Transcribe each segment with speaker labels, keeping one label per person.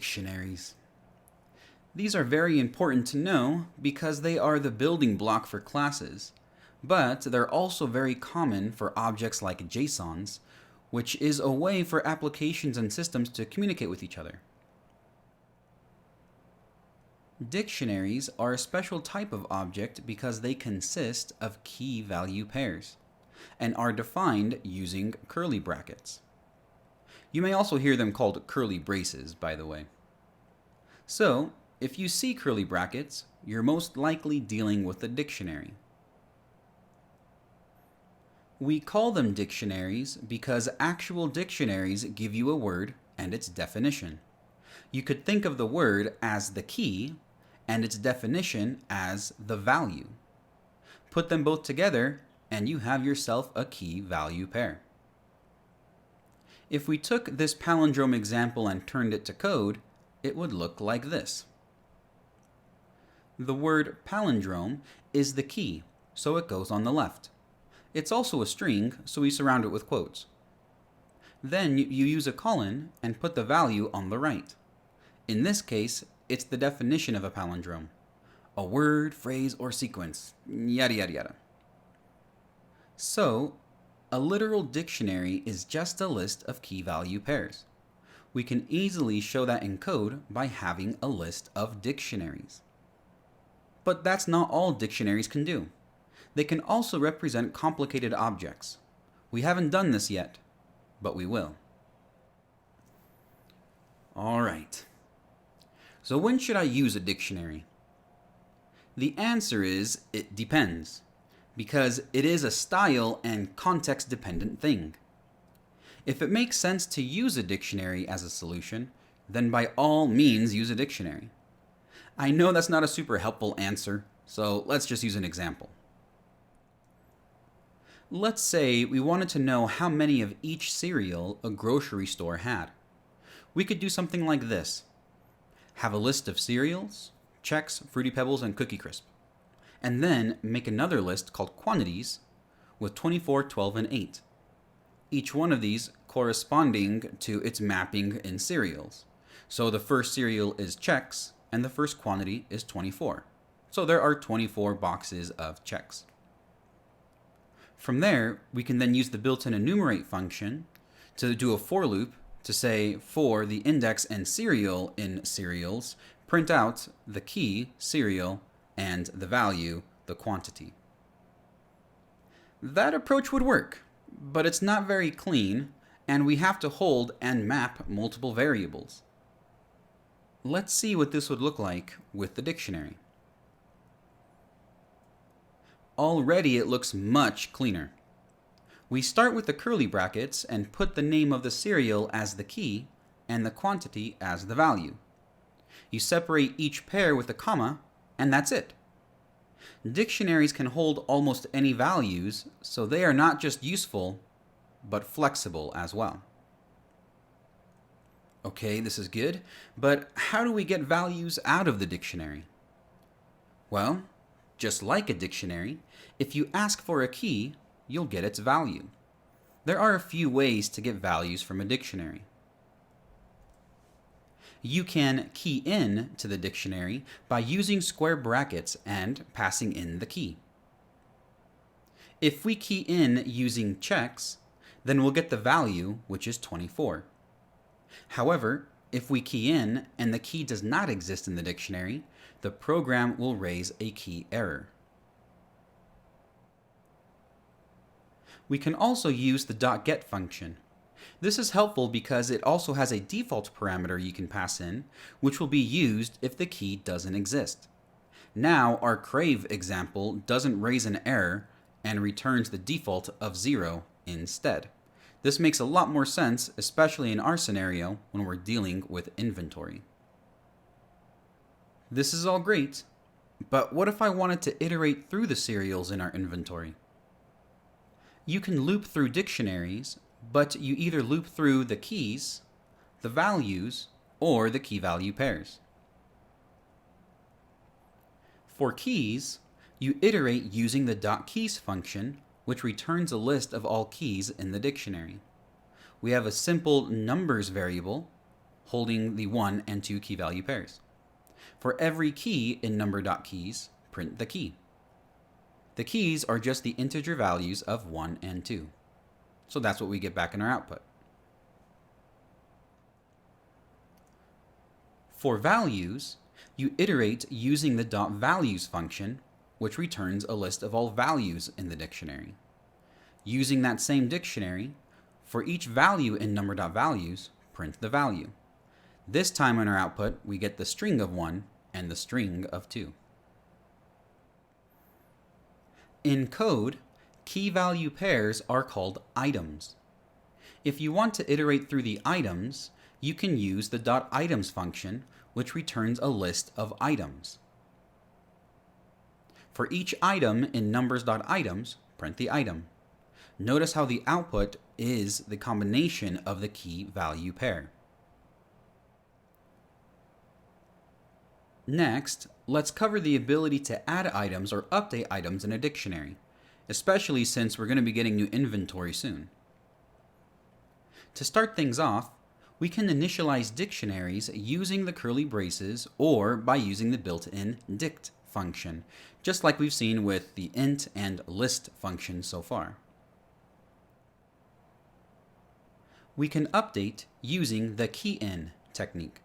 Speaker 1: Dictionaries. These are very important to know because they are the building block for classes, but they're also very common for objects like JSONs, which is a way for applications and systems to communicate with each other. Dictionaries are a special type of object because they consist of key value pairs and are defined using curly brackets. You may also hear them called curly braces, by the way. So, if you see curly brackets, you're most likely dealing with a dictionary. We call them dictionaries because actual dictionaries give you a word and its definition. You could think of the word as the key and its definition as the value. Put them both together and you have yourself a key value pair. If we took this palindrome example and turned it to code, it would look like this. The word palindrome is the key, so it goes on the left. It's also a string, so we surround it with quotes. Then you use a colon and put the value on the right. In this case, it's the definition of a palindrome. A word, phrase, or sequence, yada yada yada. So, a literal dictionary is just a list of key value pairs. We can easily show that in code by having a list of dictionaries. But that's not all dictionaries can do. They can also represent complicated objects. We haven't done this yet, but we will. Alright. So when should I use a dictionary? The answer is, it depends, because it is a style and context-dependent thing. If it makes sense to use a dictionary as a solution, then by all means use a dictionary. I know that's not a super helpful answer, so let's just use an example. Let's say we wanted to know how many of each cereal a grocery store had. We could do something like this. Have a list of cereals, Chex, Fruity Pebbles, and Cookie Crisp. And then make another list called Quantities with 24, 12, and 8. Each one of these corresponding to its mapping in cereals. So the first cereal is Chex, and the first quantity is 24. So there are 24 boxes of Chex. From there, we can then use the built-in enumerate function to do a for loop to say for the index and cereal in cereals, print out the key, cereal, and the value, the quantity. That approach would work, but it's not very clean, and we have to hold and map multiple variables. Let's see what this would look like with the dictionary. Already it looks much cleaner. We start with the curly brackets and put the name of the cereal as the key and the quantity as the value. You separate each pair with a comma, and that's it. Dictionaries can hold almost any values, so they are not just useful, but flexible as well. Okay, this is good, but how do we get values out of the dictionary? Well, just like a dictionary, if you ask for a key, you'll get its value. There are a few ways to get values from a dictionary. You can key in to the dictionary by using square brackets and passing in the key. If we key in using Chex, then we'll get the value, which is 24. However, if we key in and the key does not exist in the dictionary, the program will raise a key error. We can also use the .get function. This is helpful because it also has a default parameter you can pass in, which will be used if the key doesn't exist. Now our crave example doesn't raise an error and returns the default of 0 instead. This makes a lot more sense, especially in our scenario when we're dealing with inventory. This is all great, but what if I wanted to iterate through the cereals in our inventory? You can loop through dictionaries, but you either loop through the keys, the values, or the key value pairs. For keys, you iterate using the .keys function, which returns a list of all keys in the dictionary. We have a simple numbers variable, holding the 1 and 2 key value pairs. For every key in number.keys, print the key. The keys are just the integer values of 1 and 2. So that's what we get back in our output. For values, you iterate using the .values function, which returns a list of all values in the dictionary. Using that same dictionary, for each value in number.values, print the value. This time in our output, we get the string of 1 and the string of 2. In code, key value pairs are called items. If you want to iterate through the items, you can use the .items function, which returns a list of items. For each item in numbers.items, print the item. Notice how the output is the combination of the key value pair. Next, let's cover the ability to add items or update items in a dictionary, especially since we're going to be getting new inventory soon. To start things off, we can initialize dictionaries using the curly braces or by using the built-in dict function, just like we've seen with the int and list functions so far. We can update using the key-in technique.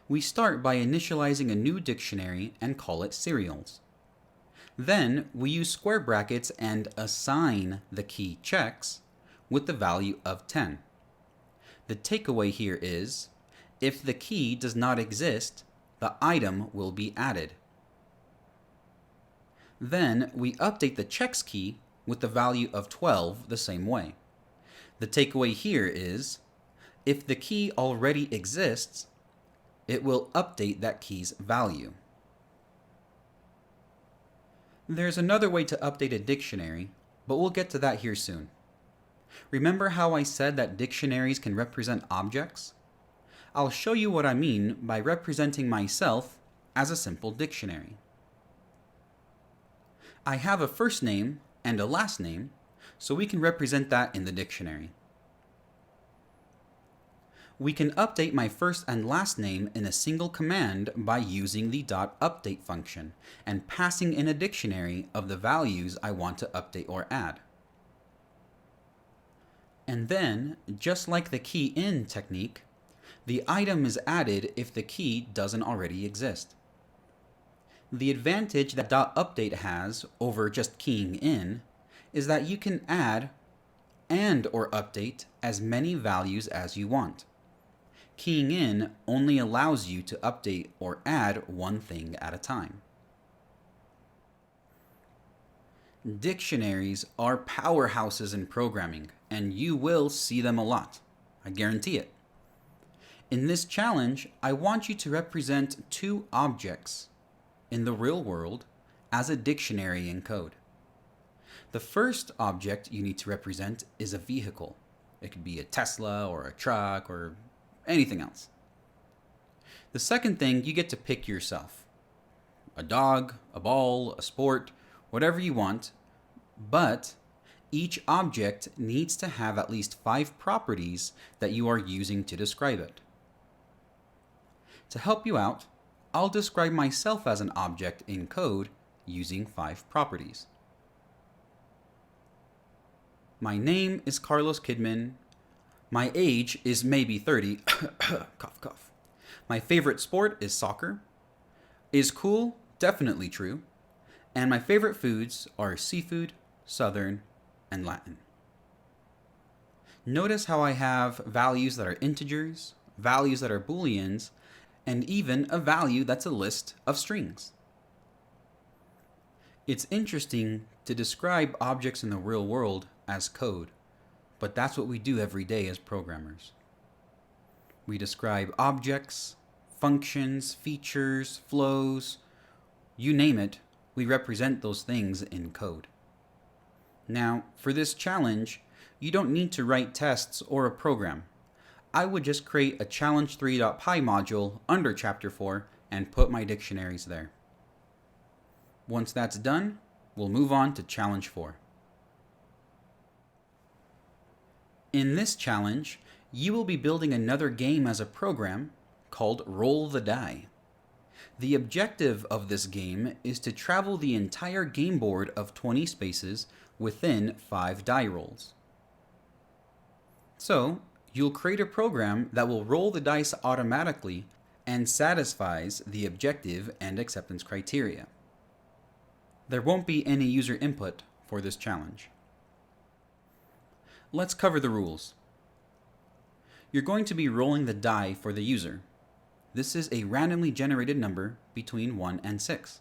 Speaker 1: We start by initializing a new dictionary and call it serials. Then we use square brackets and assign the key checks with the value of 10. The takeaway here is, if the key does not exist, the item will be added. Then we update the checks key with the value of 12 the same way. The takeaway here is, if the key already exists, it will update that key's value. There's another way to update a dictionary, but we'll get to that here soon. Remember how I said that dictionaries can represent objects? I'll show you what I mean by representing myself as a simple dictionary. I have a first name and a last name, so we can represent that in the dictionary. We can update my first and last name in a single command by using the .update function and passing in a dictionary of the values I want to update or add. And then, just like the key-in technique, the item is added if the key doesn't already exist. The advantage that .update has over just keying in is that you can add and or update as many values as you want. Keying in only allows you to update or add one thing at a time. Dictionaries are powerhouses in programming, and you will see them a lot. I guarantee it. In this challenge, I want you to represent two objects in the real world as a dictionary in code. The first object you need to represent is a vehicle. It could be a Tesla or a truck or anything else. The second thing you get to pick yourself. A dog, a ball, a sport, whatever you want, but each object needs to have at least 5 properties that you are using to describe it. To help you out, I'll describe myself as an object in code using 5 properties. My name is Carlos Kidman. My age is maybe 30. Cough, cough. My favorite sport is soccer. Is cool? Definitely true. And my favorite foods are seafood, Southern, and Latin. Notice how I have values that are integers, values that are booleans, and even a value that's a list of strings. It's interesting to describe objects in the real world as code, but that's what we do every day as programmers. We describe objects, functions, features, flows, you name it, we represent those things in code. Now, for this challenge, you don't need to write tests or a program. I would just create a challenge3.py module under Chapter 4 and put my dictionaries there. Once that's done, we'll move on to Challenge 4. In this challenge, you will be building another game as a program called Roll the Die. The objective of this game is to travel the entire game board of 20 spaces within 5 die rolls. So, you'll create a program that will roll the dice automatically and satisfies the objective and acceptance criteria. There won't be any user input for this challenge. Let's cover the rules. You're going to be rolling the die for the user. This is a randomly generated number between 1 and 6.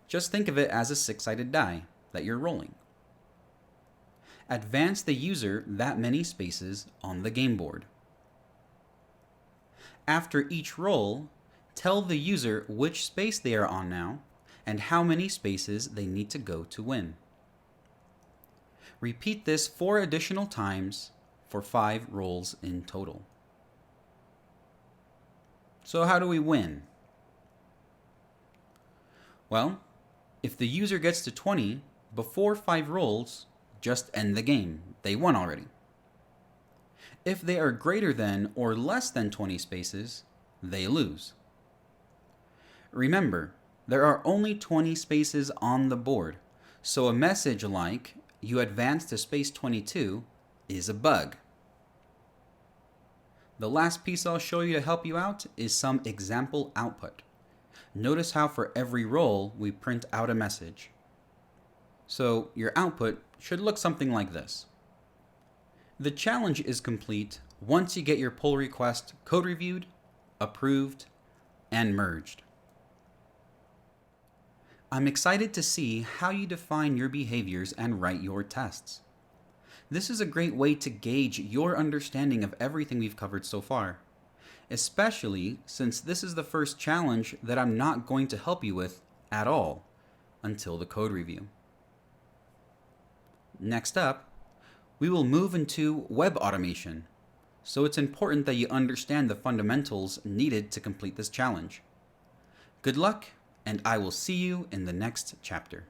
Speaker 1: Just think of it as a 6-sided die that you're rolling. Advance the user that many spaces on the game board. After each roll, tell the user which space they are on now and how many spaces they need to go to win. Repeat this 4 additional times for 5 rolls in total. So how do we win? Well, if the user gets to 20 before 5 rolls, just end the game. They won already. If they are greater than or less than 20 spaces, they lose. Remember, there are only 20 spaces on the board, so a message like, "You advanced to space 22" is a bug. The last piece I'll show you to help you out is some example output. Notice how for every roll we print out a message. So your output should look something like this. The challenge is complete once you get your pull request code reviewed, approved, and merged. I'm excited to see how you define your behaviors and write your tests. This is a great way to gauge your understanding of everything we've covered so far, especially since this is the first challenge that I'm not going to help you with at all until the code review. Next up, we will move into web automation, so it's important that you understand the fundamentals needed to complete this challenge. Good luck, and I will see you in the next chapter.